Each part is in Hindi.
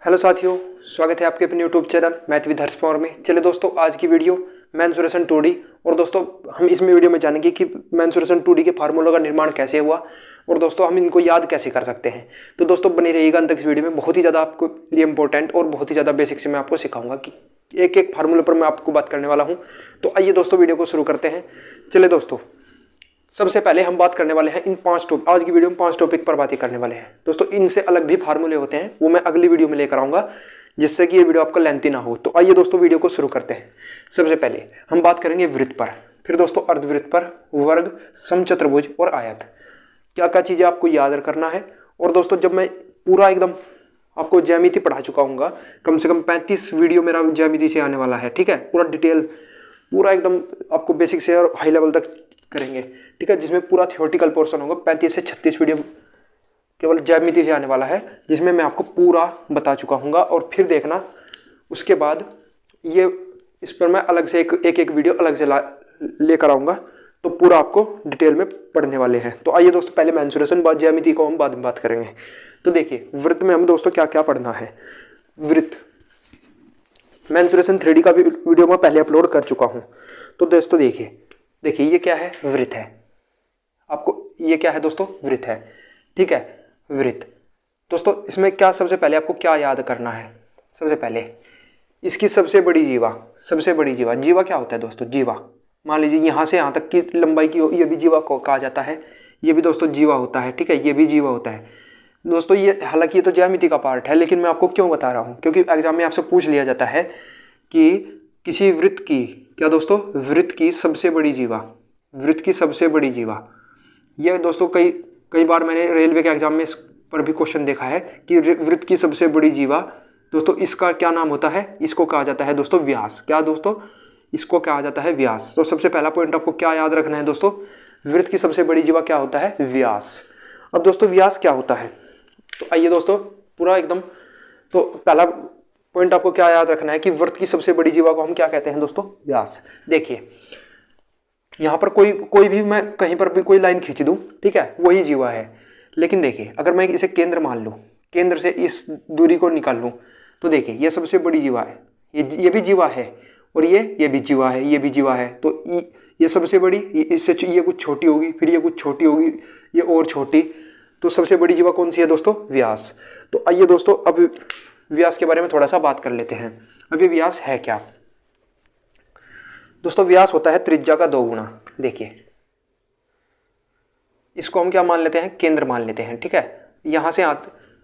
हेलो साथियों, स्वागत है आपके अपने यूट्यूब चैनल मैथ विद हर्ष पवार में। चलिए दोस्तों, आज की वीडियो मेंसुरेशन 2D। और दोस्तों हम इसमें वीडियो में जानेंगे कि मेंसुरेशन 2D के फार्मूलों का निर्माण कैसे हुआ और दोस्तों हम इनको याद कैसे कर सकते हैं। तो दोस्तों बनी रहिएगा अंत तक इस वीडियो में। बहुत ही ज़्यादा आपको लिए इंपॉर्टेंट और बहुत ही ज़्यादा बेसिक से मैं आपको सिखाऊंगा कि एक एक फार्मूले पर मैं आपको बात करने वाला हूँ। तो आइए दोस्तों वीडियो को शुरू करते हैं। चलिए दोस्तों, सबसे पहले हम बात करने वाले हैं इन आज की वीडियो में 5 टॉपिक पर बातें करने वाले हैं। दोस्तों इनसे अलग भी फार्मूले होते हैं, वो मैं अगली वीडियो में लेकर आऊंगा जिससे कि ये वीडियो आपका लेंथी ना हो। तो आइए दोस्तों वीडियो को शुरू करते हैं। सबसे पहले हम बात करेंगे वृत्त पर, फिर दोस्तों अर्धवृत्त पर, वर्ग, समचतुर्भुज और आयत। क्या क्या चीज़ें आपको याद करना है। और दोस्तों जब मैं पूरा एकदम आपको ज्यामिति पढ़ा चुका हूँ, कम से कम 35 वीडियो मेरा ज्यामिति से आने वाला है, ठीक है। पूरा डिटेल, पूरा एकदम आपको बेसिक से और हाई लेवल तक करेंगे, ठीक है, जिसमें पूरा थियोरेटिकल पोर्शन होगा। 35 से 36 वीडियो केवल ज्यामिति से आने वाला है, जिसमें मैं आपको पूरा बता चुका हूँ। और फिर देखना उसके बाद ये इस पर मैं अलग से एक वीडियो अलग से लेकर आऊँगा, तो पूरा आपको डिटेल में पढ़ने वाले हैं। तो आइए दोस्तों, पहले मेंसुरेशन, बाद ज्यामिति को हम बाद में बात करेंगे। तो देखिए वृत्त में हम दोस्तों क्या क्या पढ़ना है। वृत्त मेंसुरेशन 3D का भी वीडियो मैं पहले अपलोड कर चुका हूँ। तो दोस्तों देखिए ये क्या है, वृत्त है। आपको ये क्या है दोस्तों, वृत्त है, ठीक है। वृत्त दोस्तों इसमें क्या सबसे पहले आपको क्या याद करना है। सबसे पहले इसकी सबसे बड़ी जीवा जीवा क्या होता है दोस्तों, जीवा। मान लीजिए यहाँ से यहाँ तक की लंबाई की हो, ये भी जीवा को कहा जाता है। ये भी दोस्तों जीवा होता है, ठीक है, ये भी जीवा होता है दोस्तों। ये हालांकि ये तो ज्यामिति का पार्ट है, लेकिन मैं आपको क्यों बता रहा हूँ, क्योंकि एग्जाम में आपसे पूछ लिया जाता है कि किसी वृत्त की, क्या दोस्तों, वृत्त की सबसे बड़ी जीवा। यह दोस्तों कई बार मैंने रेलवे के एग्जाम में इस पर भी क्वेश्चन देखा है कि वृत्त की सबसे बड़ी जीवा दोस्तों इसका क्या नाम होता है। इसको कहा जाता है दोस्तों व्यास। क्या दोस्तों, इसको कहा जाता है व्यास। तो सबसे पहला पॉइंट आपको क्या याद रखना है दोस्तों, वृत्त की सबसे बड़ी जीवा क्या होता है, व्यास। अब दोस्तों व्यास क्या होता है, तो आइए दोस्तों पूरा एकदम, तो पहला पॉइंट आपको क्या याद रखना है कि वृत्त की सबसे बड़ी जीवा को हम क्या कहते हैं दोस्तों, व्यास। देखिए यहाँ पर कोई भी मैं कहीं पर भी कोई लाइन खींच दूं, ठीक है, वही जीवा है। लेकिन देखिए अगर मैं इसे केंद्र मान लूं, केंद्र से इस दूरी को निकाल लूं, तो देखिए ये सबसे बड़ी जीवा है, ये भी जीवा है, और ये भी जीवा है, ये भी जीवा है। तो ये सबसे बड़ी, इससे ये कुछ छोटी होगी, फिर ये कुछ छोटी होगी, ये और छोटी। तो सबसे बड़ी जीवा कौन सी है दोस्तों, व्यास। तो आइए दोस्तों अब व्यास के बारे में थोड़ा सा बात कर लेते हैं। अब ये व्यास है क्या दोस्तों, व्यास होता है त्रिज्या का 2 गुना। देखिए इसको हम क्या मान लेते हैं, केंद्र मान लेते हैं, ठीक है। यहाँ से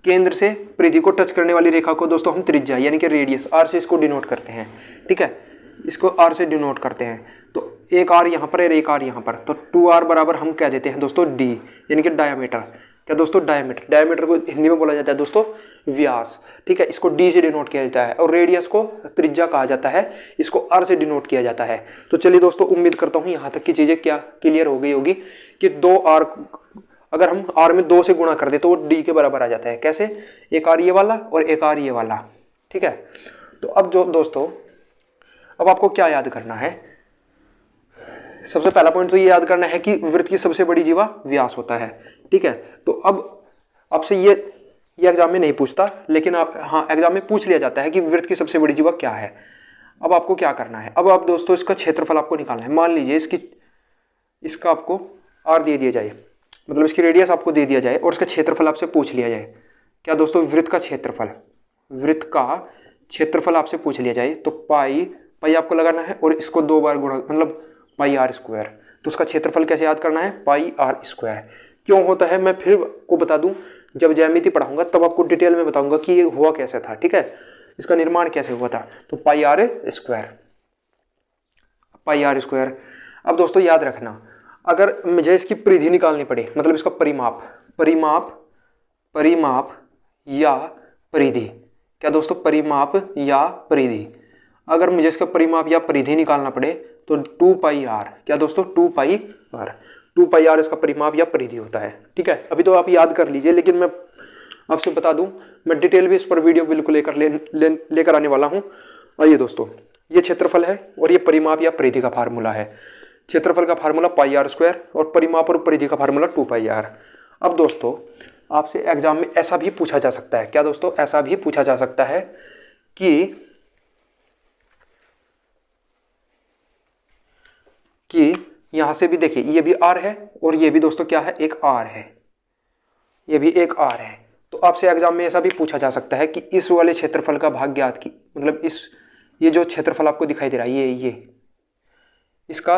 केंद्र से परिधि को टच करने वाली रेखा को दोस्तों हम त्रिज्या यानी कि रेडियस आर से इसको डिनोट करते हैं, ठीक है, इसको आर से डिनोट करते हैं। तो एक आर यहाँ पर है, एक आर यहाँ पर, तो 2r बराबर हम कह देते हैं दोस्तों डी, यानी कि डायमीटर। क्या दोस्तों, डायमीटर को हिंदी में बोला जाता है दोस्तों व्यास, ठीक है। इसको डी से डिनोट किया जाता है और रेडियस को त्रिज्या कहा जाता है, इसको आर से डिनोट किया जाता है। तो चलिए दोस्तों, उम्मीद करता हूँ यहाँ तक की चीज़ें क्या क्लियर हो गई होगी कि 2r अगर हम r में 2 से गुणा कर दे तो वो d के बराबर आ जाता है। कैसे, एक r ये वाला और एक r ये वाला, ठीक है। तो अब जो दोस्तों अब आपको क्या याद करना है, सबसे पहला पॉइंट तो ये याद करना है कि वृत्त की सबसे बड़ी जीवा व्यास होता है, ठीक है। तो अब आपसे ये एग्जाम में नहीं पूछता, लेकिन आप एग्जाम में पूछ लिया जाता है कि वृत्त की सबसे बड़ी जीवा क्या है। अब आपको क्या करना है, अब आप दोस्तों इसका क्षेत्रफल आपको निकालना है। मान लीजिए इसका आपको r दे दिया जाए, मतलब इसकी रेडियस आपको दे दिया जाए और इसका क्षेत्रफल आपसे पूछ लिया जाए। क्या दोस्तों, वृत्त का क्षेत्रफल आपसे पूछ लिया जाए, तो पाई आपको लगाना है और इसको 2 बार गुणा, मतलब पाई r स्क्वायर। तो उसका क्षेत्रफल कैसे याद करना है, पाई r स्क्वायर। क्यों होता है मैं फिर को बता दूं, जब ज्यामिति पढ़ाऊंगा तब आपको डिटेल में बताऊंगा कि ये हुआ कैसे था, ठीक है, इसका निर्माण कैसे हुआ था। तो पाई r स्क्वायर। अब दोस्तों याद रखना, अगर मुझे इसकी परिधि निकालनी पड़े, मतलब इसका परिमाप या परिधि, क्या दोस्तों, परिमाप या परिधि, अगर मुझे इसका परिमाप या परिधि निकालना पड़े तो 2 पाई r, क्या दोस्तों, 2 पाई r इसका परिमाप या परिधि होता है, ठीक है। अभी तो आप याद कर लीजिए, लेकिन मैं आपसे बता दूं, मैं डिटेल भी इस पर वीडियो बिल्कुल लेकर आने वाला हूं। आइए दोस्तों, ये क्षेत्रफल है और ये परिमाप या परिधि का फार्मूला है। क्षेत्रफल का फार्मूला पाई r स्क्वायर और परिमाप और परिधि का फार्मूला 2 पाई r। अब दोस्तों आपसे एग्जाम में ऐसा भी पूछा जा सकता है। क्या दोस्तों? ऐसा भी पूछा जा सकता है कि यहां से भी देखिए ये भी आर है और ये भी दोस्तों क्या है, एक आर है, ये भी एक आर है। तो आपसे एग्जाम में ऐसा भी पूछा जा सकता है कि इस वाले क्षेत्रफल का भाग ज्ञात की, मतलब ये जो क्षेत्रफल आपको दिखाई दे रहा है ये इसका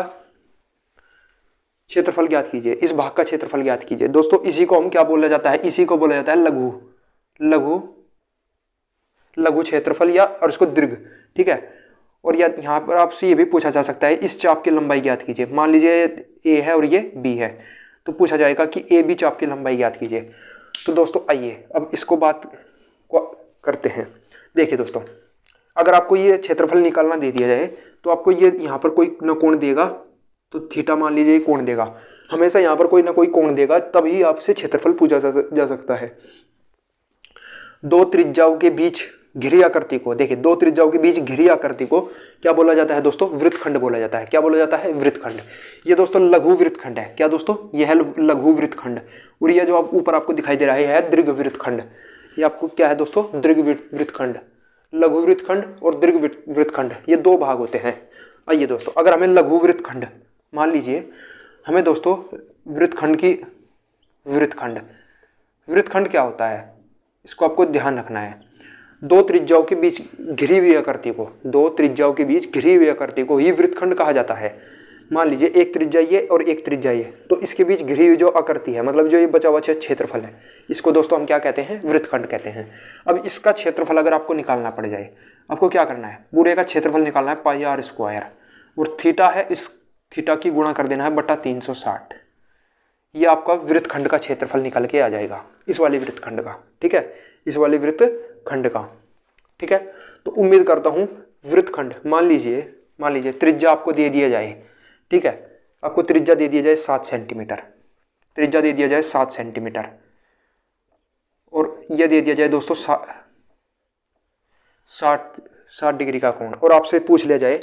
क्षेत्रफल ज्ञात कीजिए, इस भाग का क्षेत्रफल ज्ञात कीजिए। दोस्तों इसी को हम क्या बोला जाता है? इसी को बोला जाता है लघु क्षेत्रफल या और इसको दीर्घ, ठीक है। और यहाँ पर आपसे ये भी पूछा जा सकता है इस चाप की लंबाई ज्ञात कीजिए। मान लीजिए ए है और ये बी है, तो पूछा जाएगा कि ए बी चाप की लंबाई ज्ञात कीजिए। तो दोस्तों आइए अब इसको बात को करते हैं। देखिए दोस्तों, अगर आपको ये क्षेत्रफल निकालना दे दिया जाए तो आपको ये यहाँ पर कोई न कोण देगा, तो थीटा मान लीजिए कोण देगा, हमेशा यहाँ पर कोई ना कोई कोण देगा, तभी आपसे क्षेत्रफल पूछा जा सकता है। दो त्रिज्याओं के बीच घिरी आकृति को, देखिए दो त्रिज्याओं के बीच घिरी आकृति को क्या बोला जाता है दोस्तों? वृत्तखंड बोला जाता है। क्या बोला जाता है? वृत्तखंड। ये दोस्तों लघु वृत्तखंड है। क्या दोस्तों? ये है लघु वृत्तखंड। और ये जो आप ऊपर आपको दिखाई दे रहा है दीर्घ वृत्तखंड। ये आपको क्या है दोस्तों? दीर्घ वृत्तखंड। लघु वृत्तखंड और दीर्घ वृत्तखंड, ये दो भाग होते हैं। आइए दोस्तों, अगर हमें लघु वृत्तखंड, मान लीजिए हमें दोस्तों वृत्तखंड क्या होता है, इसको आपको ध्यान रखना है। दो त्रिज्याओं के बीच घिरी हुई आकृति को ही वृत्तखंड कहा जाता है। मान लीजिए एक त्रिज्या ये और एक त्रिज्या ये, तो इसके बीच घिरी हुई जो आकृति है, मतलब जो ये बचा हुआ क्षेत्रफल है, इसको दोस्तों हम क्या कहते हैं? वृत्तखंड कहते हैं। अब इसका क्षेत्रफल अगर आपको निकालना पड़ जाए, आपको क्या करना है? पूरे का क्षेत्रफल निकालना है पाई आर स्क्वायर, और थीटा है, इस थीटा की गुणा कर देना है बटा 360। ये आपका वृत्तखंड का क्षेत्रफल निकल के आ जाएगा, इस वाले वृत्तखंड का, ठीक है, इस वाले वृत्तखंड का, ठीक है। तो उम्मीद करता हूं वृत्तखंड, मान लीजिए त्रिज्या आपको दे दिया जाए, ठीक है, आपको त्रिज्या दे दिया जाए 7 सेंटीमीटर, त्रिज्या दे दिया जाए 7 सेंटीमीटर, और यह दे दिया जाए दोस्तों 60 डिग्री का कोण, और आपसे पूछ लिया जाए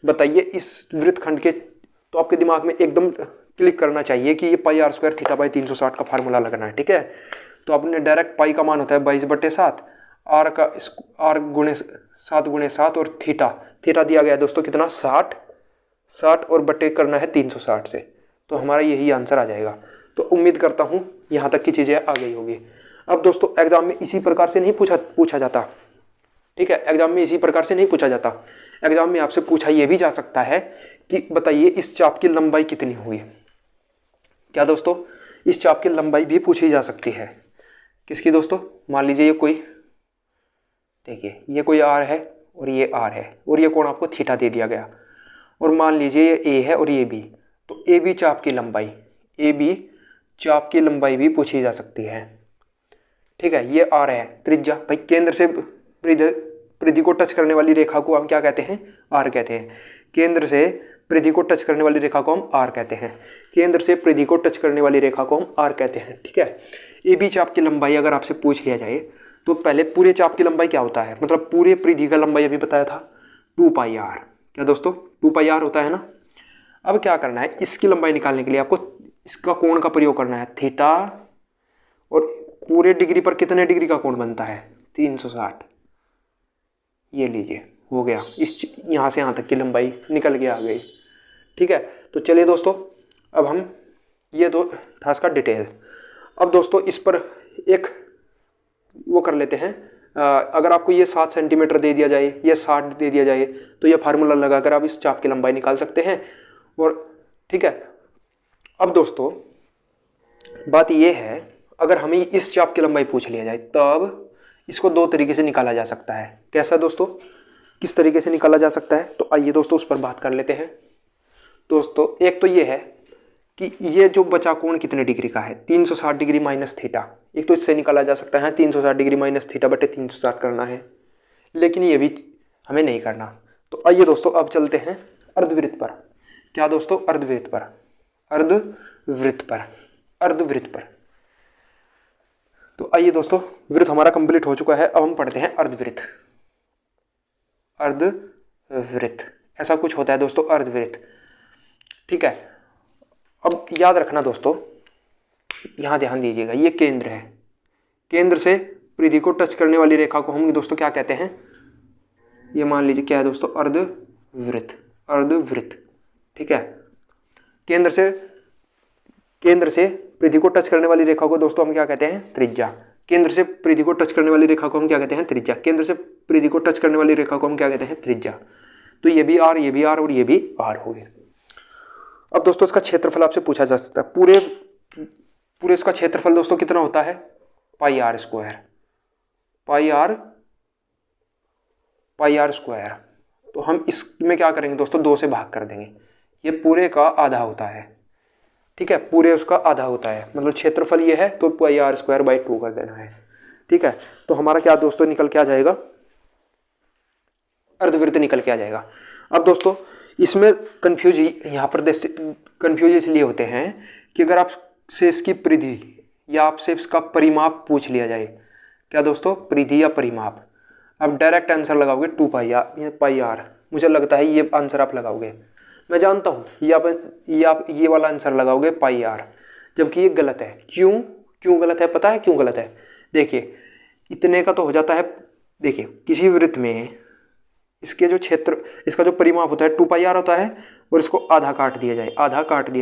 बताइए इस वृत्तखंड के, तो आपके दिमाग में एकदम क्लिक करना चाहिए कि ये पाई आर स्क्वायर थीटा बाई 360 का फार्मूला लगना है, ठीक है। तो आपने डायरेक्ट पाई का मान होता है 22/7, आर का आर गुणे 7 गुणे 7, और थीटा दिया गया है दोस्तों कितना? 60 और बटे करना है 360 से, तो हमारा यही आंसर आ जाएगा। तो उम्मीद करता हूँ यहाँ तक की चीज़ें आ गई होगी। अब दोस्तों एग्जाम में इसी प्रकार से नहीं पूछा जाता, ठीक है, एग्जाम में इसी प्रकार से नहीं पूछा जाता। एग्जाम में आपसे पूछा यह भी जा सकता है कि बताइए इस चाप की लंबाई कितनी होगी। क्या दोस्तों? इस चाप की लंबाई भी पूछी जा सकती है। किसकी दोस्तों? मान लीजिए ये कोई, देखिए ये कोई आर है और ये आर है, और ये कोण आपको थीटा दे दिया गया, और मान लीजिए ये ए है और ये बी, तो ए बी चाप की लंबाई भी पूछी जा सकती है, ठीक है। ये आर है त्रिज्या, भाई केंद्र से परिधि को टच करने वाली रेखा को हम क्या कहते हैं? आर कहते हैं। केंद्र से परिधि को टच करने वाली रेखा को हम आर कहते हैं, केंद्र से परिधि को टच करने वाली रेखा को हम आर कहते हैं, ठीक है। ए बी चाप की लंबाई अगर आपसे पूछ लिया जाए तो पहले पूरे चाप की लंबाई क्या होता है, मतलब पूरे परिधि का लंबाई अभी बताया था 2 पाई आर। क्या दोस्तों? 2 पाई आर होता है ना। अब क्या करना है, इसकी लंबाई निकालने के लिए आपको इसका कोण का प्रयोग करना है, थीटा, और पूरे डिग्री पर कितने डिग्री का कोण बनता है? 360। ये लीजिए, हो गया, इस यहाँ से यहाँ तक की लंबाई निकल के आ गई, ठीक है। तो चलिए दोस्तों, अब हम ये तो था इसका डिटेल। अब दोस्तों इस पर एक वो कर लेते हैं, अगर आपको ये 7 सेंटीमीटर दे दिया जाए, ये 60 दे दिया जाए, तो ये फार्मूला लगाकर आप इस चाप की लंबाई निकाल सकते हैं, और ठीक है। अब दोस्तों बात ये है, अगर हमें इस चाप की लंबाई पूछ लिया जाए तब इसको 2 तरीके से निकाला जा सकता है। कैसा दोस्तों? किस तरीके से निकाला जा सकता है? तो आइए दोस्तों उस पर बात कर लेते हैं। दोस्तों एक तो ये है कि ये जो बचा कोण कितने डिग्री का है, 360 डिग्री माइनस थीटा, एक तो इससे निकाला जा सकता है 360 डिग्री माइनस थीटा बटे 360 करना है, लेकिन ये भी हमें नहीं करना। तो आइए दोस्तों अब चलते हैं अर्धवृत्त पर। क्या दोस्तों? अर्धवृत्त पर। तो आइए दोस्तों, वृत्त हमारा कंप्लीट हो चुका है, अब हम पढ़ते हैं अर्धवृत्त। ऐसा कुछ होता है दोस्तों अर्धवृत्त, ठीक है। अब याद रखना दोस्तों, यहाँ ध्यान दीजिएगा, ये केंद्र है, केंद्र से परिधि को टच करने वाली रेखा को हम दोस्तों क्या कहते हैं, ये मान लीजिए क्या है दोस्तों, अर्धवृत्त, अर्धवृत्त। ठीक है, केंद्र से परिधि को टच करने वाली रेखा को दोस्तों हम क्या कहते हैं, त्रिज्या। केंद्र से परिधि को टच करने वाली रेखा को हम क्या कहते हैं, त्रिज्या। केंद्र से परिधि को टच करने वाली रेखा को हम क्या कहते हैं, त्रिज्या। तो ये भी आर, ये भी आर और ये भी आर हो गए। अब दोस्तों इसका क्षेत्रफल आपसे पूछा जा सकता है। पूरे इसका क्षेत्रफल दोस्तों कितना होता है, pi R square, pi R square. तो हम इसमें क्या करेंगे दोस्तों, 2 से भाग कर देंगे। ये पूरे का आधा होता है। ठीक है, पूरे उसका आधा होता है, मतलब क्षेत्रफल ये है तो पाई आर स्क्वायर बाई 2 कर देना है। ठीक है, तो हमारा क्या दोस्तों निकल के आ जाएगा, अर्धवृत्त निकल के आ जाएगा। अब दोस्तों इसमें कंफ्यूज इसलिए होते हैं कि अगर आपसे इसकी परिधि या आपसे इसका परिमाप पूछ लिया जाए, क्या दोस्तों, परिधि या परिमाप, अब डायरेक्ट आंसर लगाओगे 2 पाई आर। मुझे लगता है ये आंसर आप लगाओगे, मैं जानता हूँ ये वाला आंसर लगाओगे पाई आर, जबकि ये गलत है। क्यों गलत है, पता है क्यों गलत है? देखिए इतने का तो हो जाता है। देखिए किसी वृत्त में इसके जो इसका जो परिमाप होता है 2 पाई आर होता है, और इसको आधा काट दिया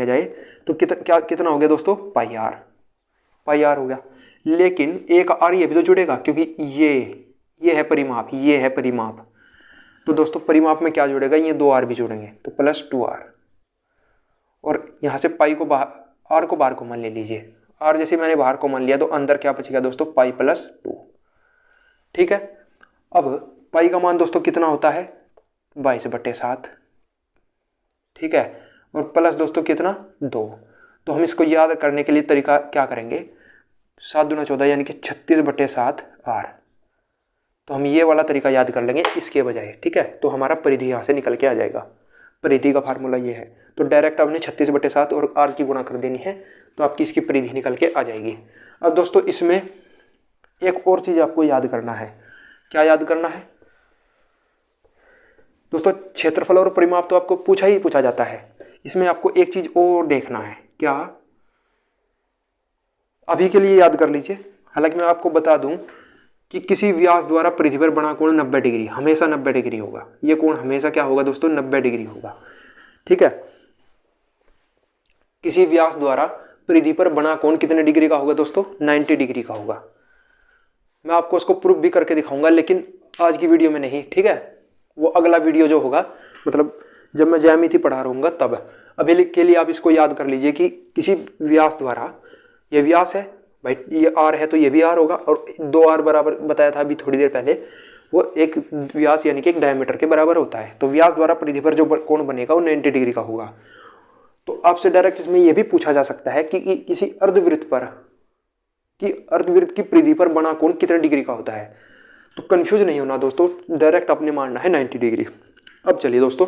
जाए तो कितना हो गया दोस्तों, पाई आर हो गया। लेकिन एक आर ये भी तो जुड़ेगा, क्योंकि ये है परिमाप, ये है परिमाप। तो दोस्तों परिमाप में क्या जुड़ेगा, ये 2 आर भी जुड़ेंगे, तो प्लस 2 आर। और यहाँ से पाई को बाहर, आर को बाहर कॉमन ले लीजिए। आर जैसे मैंने बाहर कॉमन लिया तो अंदर क्या बचेगा दोस्तों, पाई प्लस 2। ठीक है, अब पाई का मान दोस्तों कितना होता है, 22/7। ठीक है, और प्लस दोस्तों कितना, 2। तो हम इसको याद करने के लिए तरीका क्या करेंगे, 7 दूना 14 यानी कि 36/7 आर। तो हम ये वाला तरीका याद कर लेंगे इसके बजाय। ठीक है, तो हमारा परिधि यहाँ से निकल के आ जाएगा। परिधि का फार्मूला ये है, तो डायरेक्ट आपने 36/7 और आर की गुणा कर देनी है, तो आपकी इसकी परिधि निकल के आ जाएगी। अब दोस्तों इसमें एक और चीज़ आपको याद करना है। क्या याद करना है दोस्तों, क्षेत्रफल और परिमाप तो आपको पूछा जाता है। इसमें आपको एक चीज़ और देखना है। क्या, अभी के लिए याद कर लीजिए। हालांकि मैं आपको बता दूं कि किसी व्यास द्वारा परिधि पर बना कोण 90 डिग्री, हमेशा 90 डिग्री होगा। ये कोण हमेशा क्या होगा दोस्तों, 90 डिग्री होगा। ठीक है, किसी व्यास द्वारा परिधि पर बना कोण कितने डिग्री का होगा दोस्तों, 90 डिग्री का होगा। मैं आपको उसको प्रूफ भी करके दिखाऊंगा, लेकिन आज की वीडियो में नहीं। ठीक है, वो अगला वीडियो जो होगा, मतलब जब मैं ज्यामिति पढ़ा रहूँगा तब। अभी के लिए आप इसको याद कर लीजिए कि किसी व्यास द्वारा, ये व्यास है भाई, ये आर है तो ये भी आर होगा, और 2 आर बराबर बताया था अभी थोड़ी देर पहले, वो एक व्यास यानी कि एक डायमीटर के बराबर होता है। तो व्यास द्वारा परिधि पर जो कोण बनेगा वो 90 डिग्री का होगा। तो आपसे डायरेक्ट इसमें यह भी पूछा जा सकता है कि किसी अर्धवृत्त की परिधि पर बना कोण कितने डिग्री का होता है। तो कंफ्यूज नहीं होना दोस्तों, डायरेक्ट आपने मानना है 90 डिग्री। अब चलिए दोस्तों,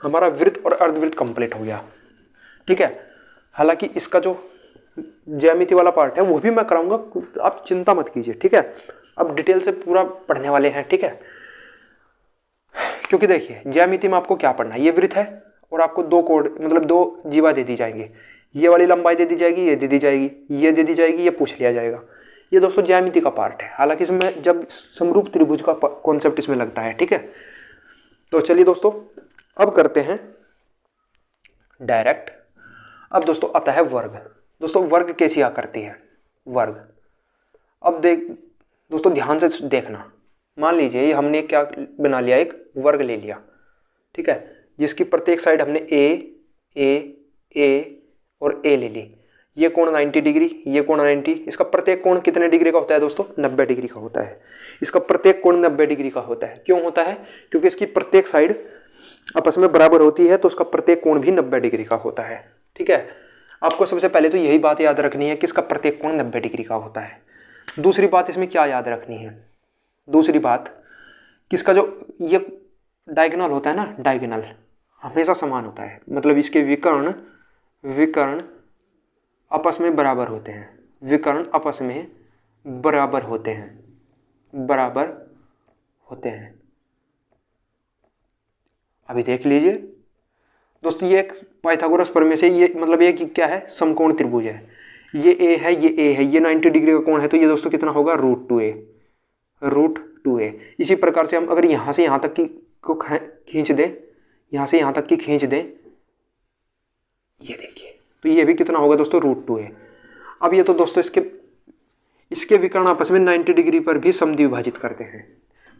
हमारा वृत्त और अर्धवृत्त कंप्लीट हो गया। ठीक है, हालांकि इसका जो ज्यामिति वाला पार्ट है वो भी मैं कराऊंगा, आप चिंता मत कीजिए। ठीक है, अब डिटेल से पूरा पढ़ने वाले हैं। ठीक है, क्योंकि देखिए ज्यामिति में आपको क्या पढ़ना है, ये वृत्त है और आपको 2 कोण मतलब 2 जीवा दे दी जाएंगे। ये वाली लंबाई दे दी जाएगी, ये दे दी जाएगी, ये दे दी जाएगी, ये पूछ लिया जाएगा। ये दोस्तों ज्यामिति का पार्ट है। हालांकि इसमें जब समरूप त्रिभुज का कॉन्सेप्ट इसमें लगता है। ठीक है, तो चलिए दोस्तों अब करते हैं डायरेक्ट। अब दोस्तों आता है वर्ग। दोस्तों वर्ग कैसी आकृति है, वर्ग। अब दोस्तों ध्यान से देखना। मान लीजिए हमने क्या बना लिया, एक वर्ग ले लिया। ठीक है, जिसकी प्रत्येक साइड हमने ए और ए ले ली। ये कोण 90 डिग्री, ये कोण 90। इसका प्रत्येक कोण कितने डिग्री का होता है दोस्तों, 90 डिग्री का होता है। इसका प्रत्येक कोण 90 डिग्री का होता है। क्यों होता है, क्योंकि इसकी प्रत्येक साइड आपस में बराबर होती है, तो उसका प्रत्येक कोण भी 90 डिग्री का होता है। ठीक है, आपको सबसे पहले तो यही बात याद रखनी है कि इसका प्रत्येक कोण 90 डिग्री का होता है। दूसरी बात इसमें क्या याद रखनी है, दूसरी बात कि इसका जो ये डायगोनल होता है ना, डायगोनल हमेशा समान होता है। मतलब इसके विकर्ण आपस में बराबर होते हैं, विकर्ण आपस में बराबर होते हैं। अभी देख लीजिए दोस्तों, ये एक पाइथागोरस प्रमेय से ये मतलब ये कि क्या है, समकोण त्रिभुज है। ये ए है, ये ए है, ये 90 डिग्री का कोण है, तो ये दोस्तों कितना होगा, √2a। इसी प्रकार से हम अगर यहाँ से यहाँ तक की को खींच दें, यहाँ से यहाँ तक की खींच दें, ये देखिए, तो ये भी कितना होगा दोस्तों, √2a। अब ये तो दोस्तों इसके विकर्ण आपस में 90 डिग्री पर भी समद्विभाजित करते हैं।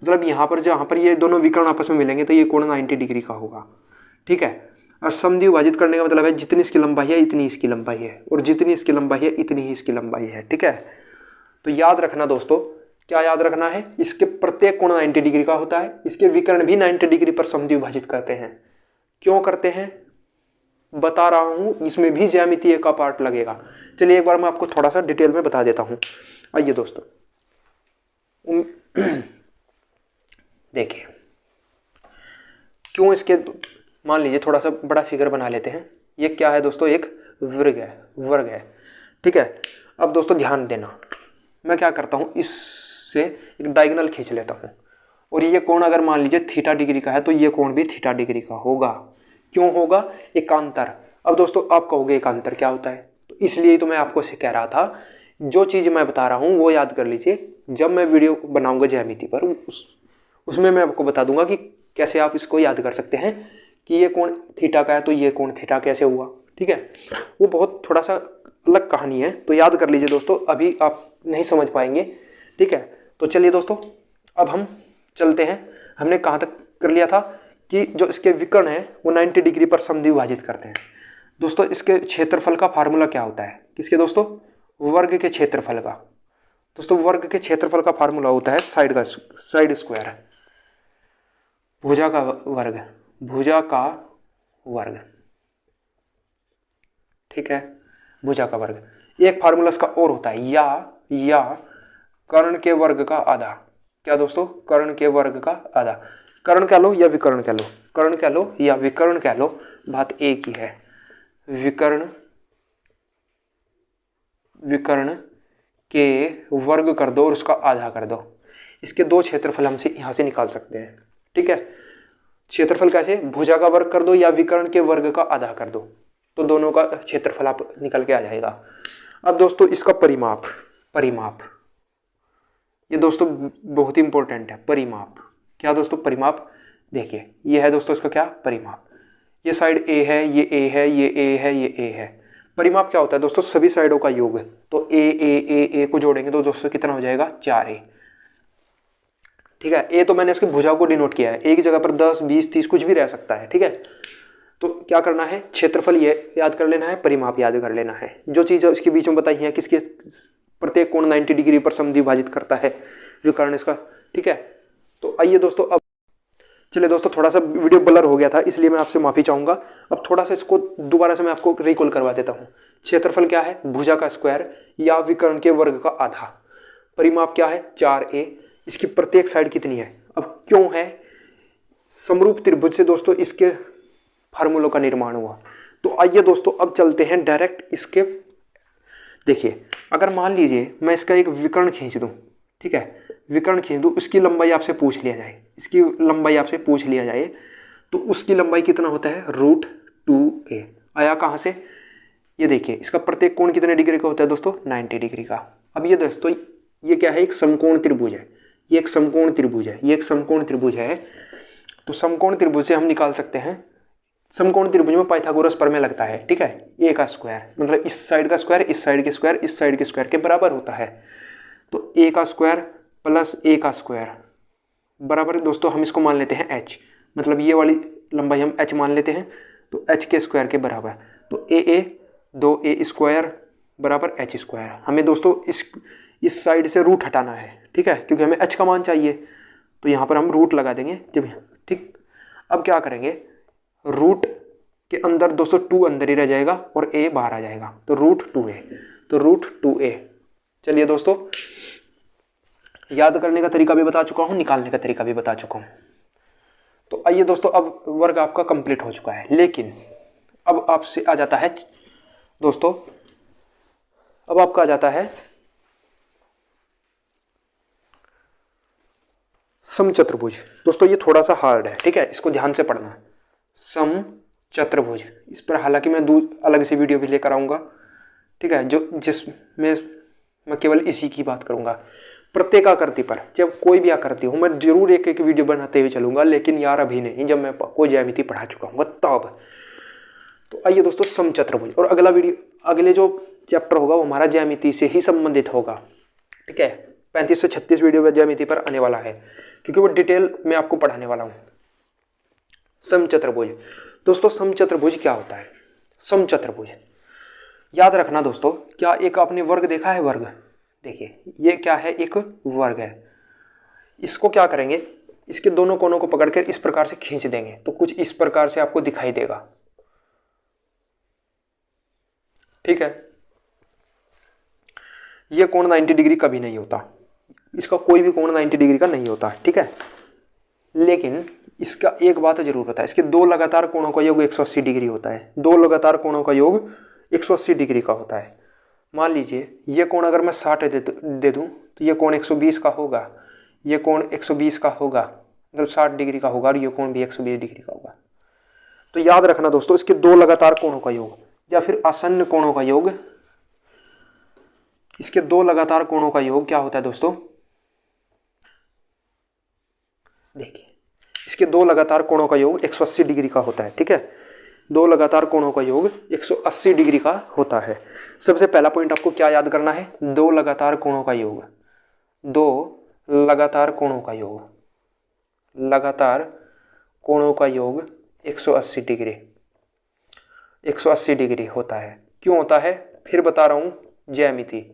मतलब यहाँ पर जहाँ पर ये दोनों विकर्ण आपस में मिलेंगे तो ये कोण 90 डिग्री का होगा, ठीक है। और समद्विभाजित करने का मतलब है जितनी इसकी लंबाई है इतनी इसकी लंबाई है, और जितनी इसकी लंबाई है इतनी ही इसकी लंबाई है, ठीक है। तो याद रखना दोस्तों, क्या याद रखना है, इसके प्रत्येक कोण 90 डिग्री का होता है, इसके विकर्ण भी 90 डिग्री पर समद्विभाजित करते हैं। क्यों करते हैं बता रहा हूँ, इसमें भी ज्यामितीय का पार्ट लगेगा। चलिए एक बार मैं आपको थोड़ा सा डिटेल में बता देता हूँ। आइए दोस्तों देखिए, क्यों इसके, मान लीजिए थोड़ा सा बड़ा फिगर बना लेते हैं। ये क्या है दोस्तों, एक वर्ग है, ठीक है। अब दोस्तों ध्यान देना, मैं क्या करता हूँ, इससे एक डायगोनल खींच लेता हूँ, और ये कोण अगर मान लीजिए थीटा डिग्री का है तो ये कोण भी थीटा डिग्री का होगा। क्यों होगा, एकांतर। अब दोस्तों आप कहोगे एकांतर क्या होता है, तो इसलिए तो मैं आपको से कह रहा था, जो चीज़ मैं बता रहा हूँ वो याद कर लीजिए। जब मैं वीडियो बनाऊंगा ज्यामिति पर उसमें मैं आपको बता दूंगा कि कैसे आप इसको याद कर सकते हैं कि ये कोण थीटा का है तो ये कोण थीटा कैसे हुआ, ठीक है। वो बहुत थोड़ा सा अलग कहानी है, तो याद कर लीजिए दोस्तों, अभी आप नहीं समझ पाएंगे, ठीक है। तो चलिए दोस्तों अब हम चलते हैं। हमने कहाँ तक कर लिया था कि जो इसके विकर्ण है वो 90 डिग्री पर समद्विभाजित करते हैं। दोस्तों इसके क्षेत्रफल का फार्मूला क्या होता है, किसके दोस्तों, वर्ग के क्षेत्रफल का। दोस्तों वर्ग के क्षेत्रफल का फार्मूला होता है साइड स्क्वायर, भुजा का वर्ग, ठीक है, भुजा का वर्ग। एक फार्मूला इसका और होता है या कर्ण के वर्ग का आधा। क्या दोस्तों, कर्ण के वर्ग का आधा। कर्ण कह लो या विकर्ण कह लो, कर्ण कह लो या विकर्ण कह लो, बात एक ही है। विकर्ण के वर्ग कर दो और उसका आधा कर दो। इसके दो क्षेत्रफल हम यहाँ से निकाल सकते हैं, ठीक है। क्षेत्रफल कैसे, भुजा का वर्ग कर दो या विकर्ण के वर्ग का आधा कर दो, तो दोनों का क्षेत्रफल आप निकल के आ जाएगा। अब दोस्तों इसका परिमाप, ये दोस्तों बहुत ही इंपॉर्टेंट है। परिमाप क्या दोस्तों, परिमाप देखिए, ये है दोस्तों इसका क्या, परिमाप। ये साइड ए है, ये ए है, ये ए है, ये ए है। परिमाप क्या होता है दोस्तों, सभी साइडों का योग। तो ए को जोड़ेंगे तो दोस्तों कितना हो जाएगा, 4a, ठीक है। ए तो मैंने इसकी भुजा को डिनोट किया है, एक जगह पर 10, 20, 30 कुछ भी रह सकता है, ठीक है। तो क्या करना है, क्षेत्रफल ये याद कर लेना है, परिमाप याद कर लेना है। जो चीज़ इसके बीच में बताई है, किसके प्रत्येक कोण 90 डिग्री पर समद्विभाजित करता है, विकर्ण इसका, ठीक है। तो आइए दोस्तों अब चलिए दोस्तों, थोड़ा सा वीडियो ब्लर हो गया था इसलिए मैं आपसे माफ़ी चाहूँगा। अब थोड़ा सा इसको दोबारा से मैं आपको रिकॉल करवा देता हूँ। क्षेत्रफल क्या है, भुजा का स्क्वायर या विकर्ण के वर्ग का आधा। परिमाप क्या है, 4a। इसकी प्रत्येक साइड कितनी है। अब क्यों है, समरूप त्रिभुज से दोस्तों इसके फार्मूलों का निर्माण हुआ। तो आइए दोस्तों अब चलते हैं डायरेक्ट इसके। देखिए अगर मान लीजिए मैं इसका एक विकर्ण खींच दूँ, ठीक है, विकर्ण खींच दूँ, इसकी लंबाई आपसे पूछ लिया जाए, इसकी लंबाई आपसे पूछ लिया जाए तो उसकी लंबाई कितना होता है, √2a। आया कहाँ से, ये देखिए इसका प्रत्येक कोण कितने डिग्री का होता है दोस्तों, 90 डिग्री का। अब ये दोस्तों ये क्या है, एक समकोण त्रिभुज है, ये एक समकोण त्रिभुज है, ये एक समकोण त्रिभुज है। तो समकोण त्रिभुज से हम निकाल सकते हैं, समकोण त्रिभुज में पाइथागोरस प्रमेय लगता है, ठीक है। ए का स्क्वायर मतलब इस साइड का स्क्वायर इस साइड के स्क्वायर इस साइड के स्क्वायर के बराबर होता है। तो ए का स्क्वायर प्लस ए का स्क्वायर बराबर दोस्तों हम इसको मान लेते हैं h, मतलब ये वाली लंबाई हम h मान लेते हैं, तो h के स्क्वायर के बराबर। तो ए 2a स्क्वायर बराबर h स्क्वायर। हमें दोस्तों इस साइड से रूट हटाना है, ठीक है, क्योंकि हमें h का मान चाहिए, तो यहाँ पर हम रूट लगा देंगे जब, ठीक। अब क्या करेंगे, रूट के अंदर दोस्तों 2 अंदर ही रह जाएगा और a बाहर आ जाएगा, तो √2a, तो √2a। चलिए दोस्तों याद करने का तरीका भी बता चुका हूँ, निकालने का तरीका भी बता चुका हूँ। तो आइए दोस्तों अब वर्ग आपका कंप्लीट हो चुका है, लेकिन अब आपसे आ जाता है दोस्तों, अब आपका आ जाता है समचतुर्भुज। दोस्तों ये थोड़ा सा हार्ड है, ठीक है, इसको ध्यान से पढ़ना। समचतुर्भुज, इस पर हालांकि मैं अलग से वीडियो भी लेकर आऊँगा, ठीक है, जो जिसमें मैं केवल इसी की बात करूंगा। प्रत्येक आकृति पर जब कोई भी आकृति हो मैं जरूर एक एक वीडियो बनाते हुए चलूंगा, लेकिन यार अभी नहीं, जब मैं कोई ज्यामिति पढ़ा चुका हूँ तब। तो आइए दोस्तों समचतुर्भुज, और अगला वीडियो, अगले जो चैप्टर होगा वो हमारा ज्यामिति से ही संबंधित होगा। ठीक है, 35 से 36 वीडियो ज्यामिति पर आने वाला है, क्योंकि वो डिटेल में आपको पढ़ाने वाला हूँ। समचतुर्भुज दोस्तों, समचतुर्भुज क्या होता है? समचतुर्भुज याद रखना दोस्तों, क्या एक आपने वर्ग देखा है? वर्ग देखिए, ये क्या है? एक वर्ग है। इसको क्या करेंगे, इसके दोनों कोनों को पकड़कर इस प्रकार से खींच देंगे तो कुछ इस प्रकार से आपको दिखाई देगा। ठीक है, ये कोण 90 डिग्री कभी नहीं होता, इसका कोई भी कोण 90 डिग्री का नहीं होता। ठीक है, लेकिन इसका एक बात जरूर होता है, इसके दो लगातार कोणों का योग 180 डिग्री होता है। दो लगातार कोणों का योग 180 डिग्री का होता है। मान लीजिए ये कोण अगर मैं 60 दे दूं तो ये कोण 120 का होगा, ये कोण 120 का होगा, मतलब 60 डिग्री का होगा, और ये कोण भी 120 डिग्री का होगा। तो याद रखना दोस्तों, इसके दो लगातार कोणों का योग या फिर आसन्न कोणों का योग, इसके दो लगातार कोणों का योग क्या होता है दोस्तों? देखिए, इसके दो लगातार कोणों का योग 180 डिग्री का होता है। ठीक है, दो लगातार कोणों का योग 180 डिग्री का होता है। सबसे पहला पॉइंट आपको क्या याद करना है? दो लगातार कोणों का योग, दो लगातार कोणों का योग, लगातार कोणों का योग 180 डिग्री, 180 डिग्री होता है। क्यों होता है? फिर बता रहा हूँ, ज्यामिति,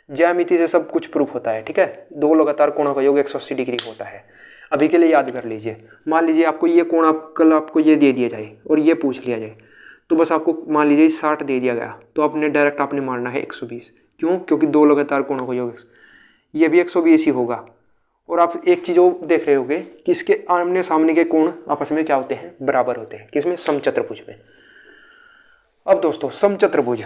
ज्यामिति से सब कुछ प्रूफ होता है। ठीक है, दो लगातार कोणों का योग 180 डिग्री होता है। अभी के लिए याद कर लीजिए, मान लीजिए आपको ये कोण कल आपको ये दे दिया जाए और ये पूछ लिया जाए, तो बस आपको मान लीजिए 60 दे दिया गया तो आपने डायरेक्ट आपने मारना है 120। क्यों? क्योंकि दो लगातार कोणों का योग, ये भी 120 ही होगा। और आप एक चीज़ और देख रहे होंगे कि इसके आमने सामने के कोण आपस में क्या होते हैं? बराबर होते हैं। किसमें? समचतुर्भुज में। अब दोस्तों समचतुर्भुज,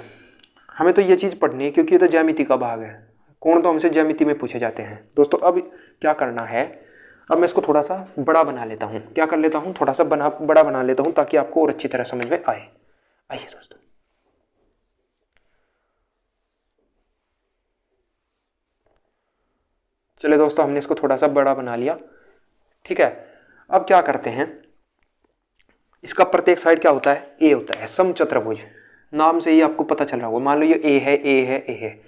हमें तो ये चीज़ पढ़नी है क्योंकि ये तो ज्यामिति का भाग है। कोण तो हमसे ज्यामिति में पूछे जाते हैं दोस्तों। अब क्या करना है, अब मैं इसको थोड़ा सा बड़ा बना लेता हूँ। क्या कर लेता हूँ? थोड़ा सा बड़ा बना लेता हूँ ताकि आपको और अच्छी तरह समझ में आए। आइए दोस्तों, चलिए दोस्तों, हमने इसको थोड़ा सा बड़ा बना लिया। ठीक है, अब क्या करते हैं, इसका प्रत्येक साइड क्या होता है? ए होता है। समचतुर्भुज नाम से ही आपको पता चल रहा होगा। मान लो ये ए है, ए है, ए है।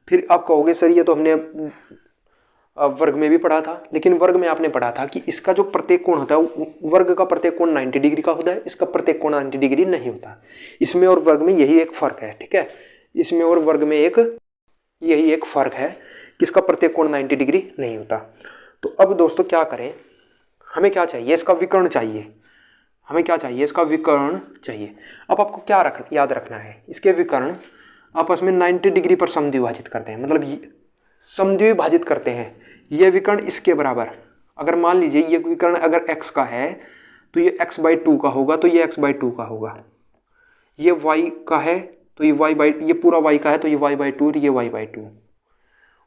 फिर आप कहोगे सर ये तो हमने वर्ग में भी पढ़ा था, लेकिन वर्ग में आपने पढ़ा था कि इसका जो प्रत्येक कोण होता है, वर्ग का प्रत्येक कोण 90 डिग्री का होता है, इसका प्रत्येक कोण 90 डिग्री नहीं होता। इसमें और वर्ग में यही एक फर्क है। ठीक है, इसमें और वर्ग में यही एक फर्क है कि इसका प्रत्येक कोण 90 डिग्री नहीं होता। तो अब दोस्तों क्या करें, हमें क्या चाहिए? इसका विकर्ण चाहिए। हमें क्या चाहिए? इसका विकर्ण चाहिए। अब आपको क्या याद रखना है, इसके विकर्ण आपस में 90 डिग्री पर समद्विभाजित करते हैं, मतलब समद्विभाजित करते हैं। ये विकर्ण इसके बराबर, अगर मान लीजिए ये विकर्ण अगर x का है तो ये x/2 का होगा, तो ये x/2 का होगा। ये y का है तो ये ये पूरा y का है तो ये y/2 और ये y/2।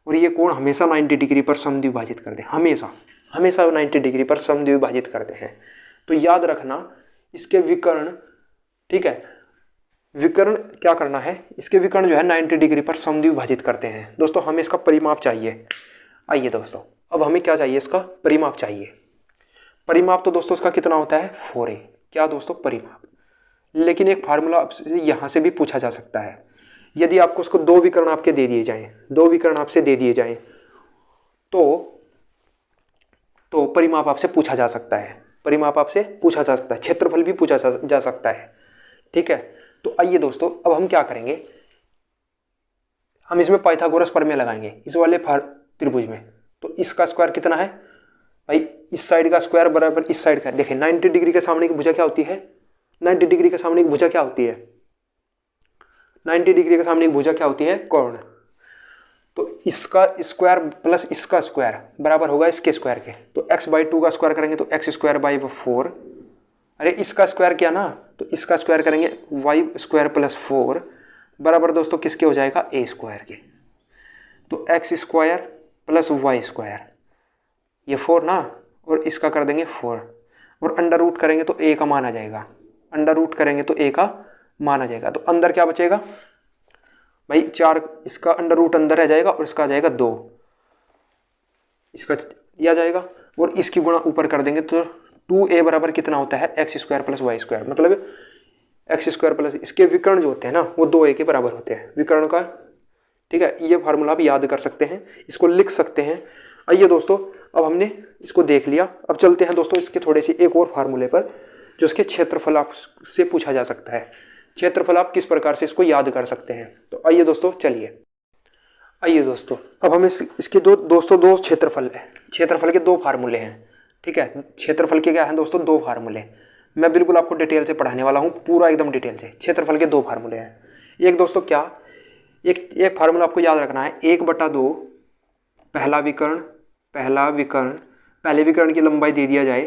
और ये कोण हमेशा 90 डिग्री पर समद्विभाजित करते हैं, हमेशा 90 डिग्री पर समद्विभाजित करते हैं। तो याद रखना इसके विकर्ण, ठीक है, विकर्ण क्या करना है, इसके विकर्ण जो है 90 डिग्री पर समद्विभाजित करते हैं। दोस्तों हमें इसका परिमाप चाहिए। आइए दोस्तों, अब हमें क्या चाहिए? इसका परिमाप चाहिए। परिमाप तो दोस्तों इसका कितना होता है? 4a। क्या दोस्तों? परिमाप। लेकिन एक फार्मूला यहाँ से भी पूछा जा सकता है। यदि आपको उसको दो विकर्ण आपके दे दिए जाएं, दो विकर्ण आपसे दे दिए जाएं तो परिमाप आपसे पूछा जा सकता है। परिमाप आपसे पूछा जा सकता है, क्षेत्रफल भी पूछा जा सकता है। ठीक है, तो आइए दोस्तों, अब हम क्या करेंगे, हम इसमें पाइथागोरस प्रमेय लगाएंगे इस वाले त्रिभुज में। तो इसका स्क्वायर कितना है भाई? इस साइड का स्क्वायर बराबर इस साइड का। देखिए 90 डिग्री के सामने की भुजा क्या होती है? 90 डिग्री के सामने की भुजा क्या होती है? 90 डिग्री के सामने की भुजा क्या होती है? कोण। तो इसका स्क्वायर प्लस इसका स्क्वायर बराबर होगा इसके स्क्वायर के। तो x/2 का स्क्वायर करेंगे तो x²/4। अरे इसका स्क्वायर किया ना, तो इसका स्क्वायर करेंगे y² + 4 बराबर दोस्तों किसके हो जाएगा? a² के। तो x² + y², ये 4 ना, और इसका कर देंगे 4, और अंडर रूट करेंगे तो a का मान आ जाएगा। अंडर रूट करेंगे तो a का मान आ जाएगा। तो अंदर क्या बचेगा? भाई 4 इसका अंडर रूट अंदर रह जाएगा और इसका आ जाएगा 2, इसका ये आ जाएगा और इसकी गुणा ऊपर कर देंगे तो 2a बराबर कितना होता है x square plus y square, मतलब एक्स स्क्वायर प्लस इसके विकर्ण जो होते हैं ना वो 2a के बराबर होते हैं विकर्ण का। ठीक है, ये फार्मूला आप याद कर सकते हैं, इसको लिख सकते हैं। आइए दोस्तों, अब हमने इसको देख लिया, अब चलते हैं दोस्तों इसके थोड़े से एक और फार्मूले पर जो इसके क्षेत्रफल आपसे पूछा जा सकता है। क्षेत्रफल आप किस प्रकार से इसको याद कर सकते हैं, तो आइए दोस्तों चलिए। आइए दोस्तों, अब हम इसके दो क्षेत्रफल है, क्षेत्रफल के 2 फार्मूले हैं। ठीक है, क्षेत्रफल के क्या हैं दोस्तों 2 फार्मूले, मैं बिल्कुल आपको डिटेल से पढ़ाने वाला हूँ, पूरा एकदम डिटेल से। क्षेत्रफल के 2 फार्मूले हैं। एक दोस्तों क्या, एक फार्मूला आपको याद रखना है, 1/2 पहला विकर्ण पहले विकर्ण की लंबाई दे दिया जाए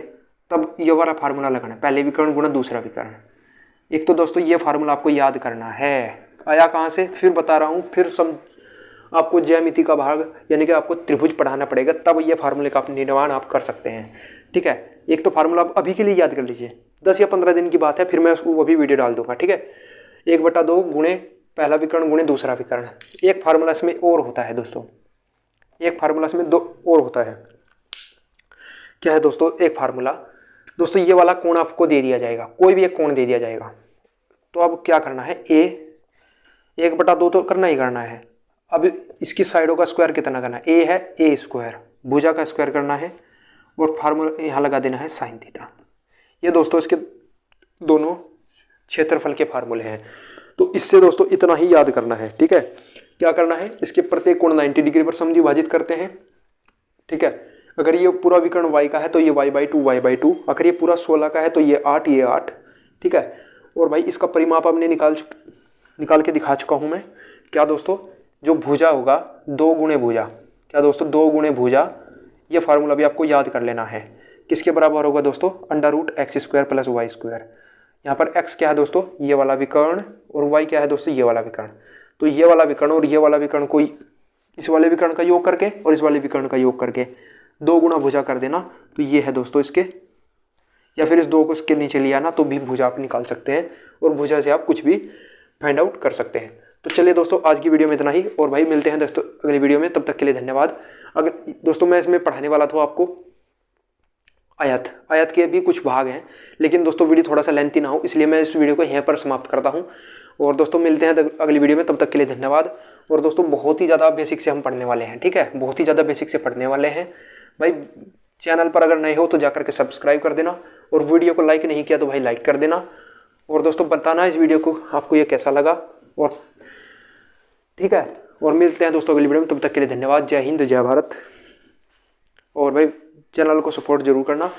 तब ये वाला फार्मूला लगाना है, पहले विकर्ण गुणा दूसरा विकर्ण। एक तो दोस्तों ये फार्मूला आपको याद करना है, आया कहाँ से फिर बता रहा हूँ, फिर आपको ज्यामिति का भाग यानी कि आपको त्रिभुज पढ़ाना पड़ेगा, तब ये फार्मूले का निर्माण आप कर सकते हैं। ठीक है, एक तो फार्मूला आप अभी के लिए याद कर लीजिए, 10 या 15 दिन की बात है, फिर मैं उसको अभी वीडियो डाल दूंगा। ठीक है, 1/2 गुणे पहला विकर्ण गुणे दूसरा विकर्ण। एक फार्मूला इसमें और होता है दोस्तों, एक फार्मूला इसमें 2 और होता है। क्या है दोस्तों, एक फार्मूला दोस्तों ये वाला कोण आपको दे दिया जाएगा, कोई भी एक कोण दे दिया जाएगा, तो अब क्या करना है, 1/2 तो करना ही करना है। अब इसकी साइडों का स्क्वायर कितना करना है, ए है ए स्क्वायर, भुजा का स्क्वायर करना है और फार्मूला यहाँ लगा देना है साइन थीटा। ये दोस्तों इसके दोनों क्षेत्रफल के फार्मूले हैं। तो इससे दोस्तों इतना ही याद करना है। ठीक है, क्या करना है, इसके प्रत्येक कोण 90 डिग्री पर समद्विभाजित करते हैं। ठीक है, अगर ये पूरा विकर्ण y का है तो ये y/2 अगर ये पूरा 16 का है तो ये 8। ठीक है, और भाई इसका परिमाप आपने निकाल के दिखा चुका हूँ मैं। क्या दोस्तों, जो भुजा होगा 2 गुणे भुजा, क्या दोस्तों 2 गुणे भुजा, ये फार्मूला भी आपको याद कर लेना है। किसके बराबर होगा दोस्तों, √x² + y²। यहाँ पर x क्या है दोस्तों, ये वाला विकर्ण, और y क्या है दोस्तों, ये वाला विकर्ण। तो ये वाला विकर्ण और ये वाला विकर्ण को इस वाले विकर्ण का योग करके और इस वाले विकर्ण का योग करके 2 गुणा भुजा कर देना, तो ये है दोस्तों इसके, या फिर इस 2 को इसके नीचे ले आना तो भी भुजा आप निकाल सकते हैं, और भुजा से आप कुछ भी फाइंड आउट कर सकते हैं। तो चलिए दोस्तों, आज की वीडियो में इतना ही, और भाई मिलते हैं दोस्तों अगली वीडियो में, तब तक के लिए धन्यवाद। अगर दोस्तों मैं इसमें पढ़ाने वाला था आपको आयत के भी कुछ भाग हैं, लेकिन दोस्तों वीडियो थोड़ा सा लेंथी ना हो, इसलिए मैं इस वीडियो को यहीं पर समाप्त करता हूं। और दोस्तों मिलते हैं अगली वीडियो में, तब तक के लिए धन्यवाद। और दोस्तों बहुत ही ज़्यादा बेसिक से हम पढ़ने वाले हैं। ठीक है, बहुत ही ज़्यादा बेसिक से पढ़ने वाले हैं। भाई चैनल पर अगर नए हो तो जाकर के सब्सक्राइब कर देना, और वीडियो को लाइक नहीं किया तो भाई लाइक कर देना, और दोस्तों बताना इस वीडियो को आपको ये कैसा लगा। और ठीक है, और मिलते हैं दोस्तों अगली वीडियो में, तब तक के लिए धन्यवाद। जय हिंद, जय भारत। और भाई चैनल को सपोर्ट जरूर करना।